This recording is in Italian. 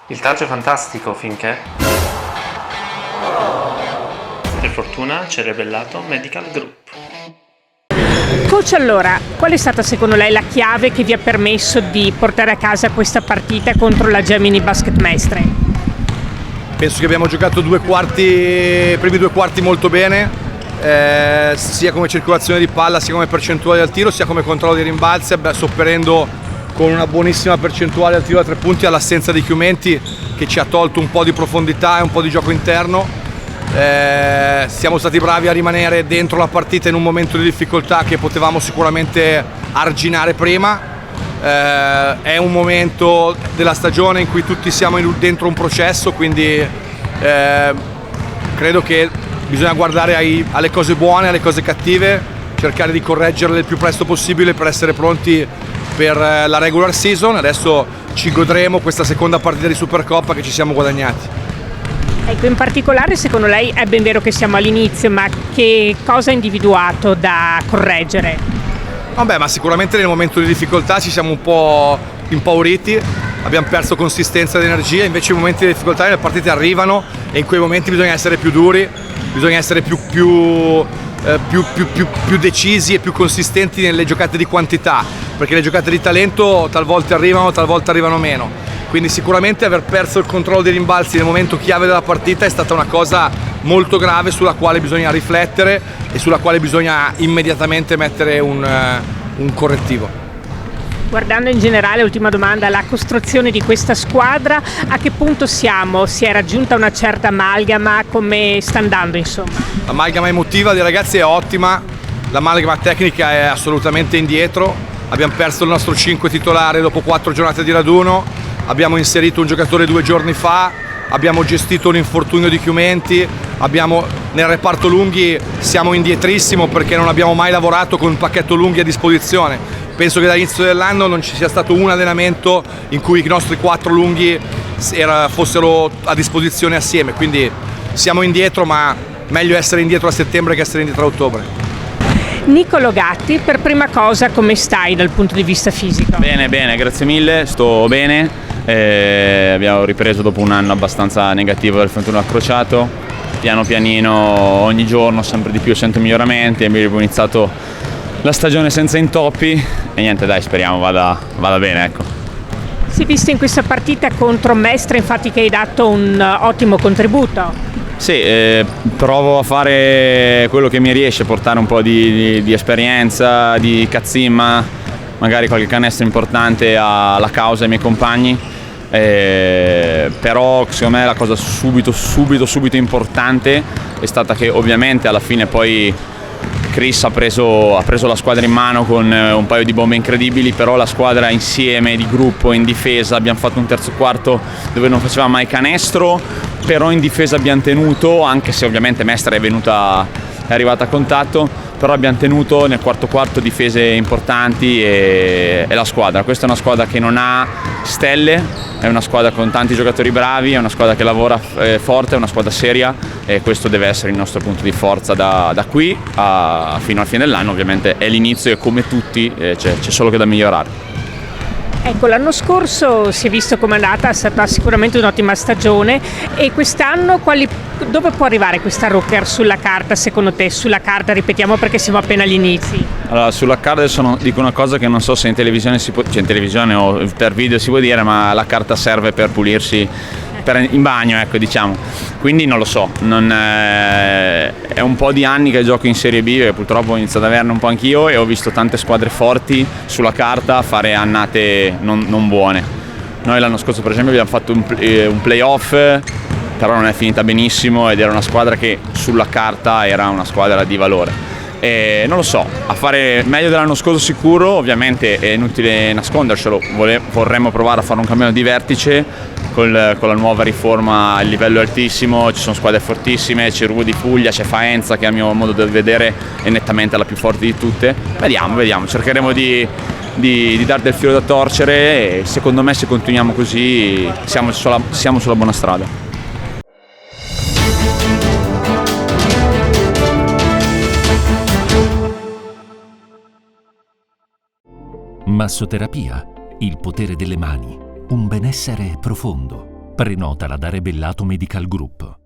Il taggio è fantastico finché, per fortuna, ci è rivelato Medical Group. Coach, allora, qual è stata secondo lei la chiave che vi ha permesso di portare a casa questa partita contro la Gemini Basket Mestre? Penso che abbiamo giocato i primi due quarti molto bene, sia come circolazione di palla, sia come percentuale al tiro, sia come controllo di rimbalzi, sopperendo con una buonissima percentuale al tiro da tre punti all'assenza di Chiumenti, che ci ha tolto un po' di profondità e un po' di gioco interno. Siamo stati bravi a rimanere dentro la partita in un momento di difficoltà che potevamo sicuramente arginare prima. È un momento della stagione in cui tutti siamo dentro un processo, quindi credo che bisogna guardare alle cose buone, alle cose cattive, cercare di correggerle il più presto possibile per essere pronti per la regular season. Adesso ci godremo questa seconda partita di Supercoppa che ci siamo guadagnati. Ecco, in particolare secondo lei è ben vero che siamo all'inizio, ma che cosa ha individuato da correggere? Vabbè, ma sicuramente nel momento di difficoltà ci siamo un po' impauriti, abbiamo perso consistenza ed energia, invece i momenti di difficoltà nelle partite arrivano e in quei momenti bisogna essere più duri, bisogna essere più decisi e più consistenti nelle giocate di quantità, perché le giocate di talento talvolta arrivano meno. Quindi sicuramente aver perso il controllo dei rimbalzi nel momento chiave della partita è stata una cosa molto grave sulla quale bisogna riflettere e sulla quale bisogna immediatamente mettere un correttivo. Guardando in generale, ultima domanda, la costruzione di questa squadra, a che punto siamo? Si è raggiunta una certa amalgama? Come sta andando insomma? L'amalgama emotiva dei ragazzi è ottima, l'amalgama tecnica è assolutamente indietro, abbiamo perso il nostro 5 titolare dopo 4 giornate di raduno, abbiamo inserito un giocatore 2 giorni fa, abbiamo gestito un infortunio di Chiumenti, nel reparto lunghi siamo indietrissimo perché non abbiamo mai lavorato con un pacchetto lunghi a disposizione. Penso che dall'inizio dell'anno non ci sia stato un allenamento in cui i nostri 4 lunghi fossero a disposizione assieme, quindi siamo indietro, ma meglio essere indietro a settembre che essere indietro a ottobre. Nicolo Gatti, per prima cosa come stai dal punto di vista fisico? Bene, grazie mille, sto bene. Abbiamo ripreso dopo un anno abbastanza negativo del infortunio al crociato, piano pianino ogni giorno sempre di più sento miglioramenti, abbiamo iniziato la stagione senza intoppi e niente, dai, speriamo vada bene, ecco. Si è visto in questa partita contro Mestre infatti che hai dato un ottimo contributo. Sì, provo a fare quello che mi riesce, portare un po' di esperienza, di cazzimma, magari qualche canestro importante alla causa ai miei compagni, però secondo me la cosa subito importante è stata che ovviamente alla fine poi Chris ha preso la squadra in mano con un paio di bombe incredibili, però la squadra insieme, di gruppo, in difesa, abbiamo fatto un terzo quarto dove non faceva mai canestro, però in difesa abbiamo tenuto, anche se ovviamente Mestre è arrivata a contatto, però abbiamo tenuto nel quarto quarto difese importanti e la squadra. Questa è una squadra che non ha stelle, è una squadra con tanti giocatori bravi, è una squadra che lavora forte, è una squadra seria e questo deve essere il nostro punto di forza da qui fino al fine dell'anno. Ovviamente è l'inizio e come tutti c'è solo che da migliorare. Ecco, l'anno scorso si è visto com'è andata, è stata sicuramente un'ottima stagione e quest'anno dove può arrivare questa Rucker sulla carta secondo te? Sulla carta, ripetiamo perché siamo appena agli inizi. Allora, sulla carta adesso dico una cosa che non so se in televisione in televisione o per video si può dire, ma la carta serve per pulirsi in bagno, ecco, diciamo. Quindi non lo so, è un po' di anni che gioco in Serie B e purtroppo ho iniziato ad averne un po' anch'io e ho visto tante squadre forti sulla carta fare annate non buone. Noi l'anno scorso per esempio abbiamo fatto un playoff, però non è finita benissimo ed era una squadra che sulla carta era una squadra di valore. E non lo so, a fare meglio dell'anno scorso sicuro, ovviamente è inutile nascondercelo, vorremmo provare a fare un cammino di vertice con la nuova riforma, il livello è altissimo, ci sono squadre fortissime, c'è Ruvo di Puglia, c'è Faenza che a mio modo di vedere è nettamente la più forte di tutte. Vediamo, cercheremo di dare del filo da torcere e secondo me se continuiamo così siamo sulla buona strada. Massoterapia, il potere delle mani, un benessere profondo. Prenotala da Rebellato Medical Group.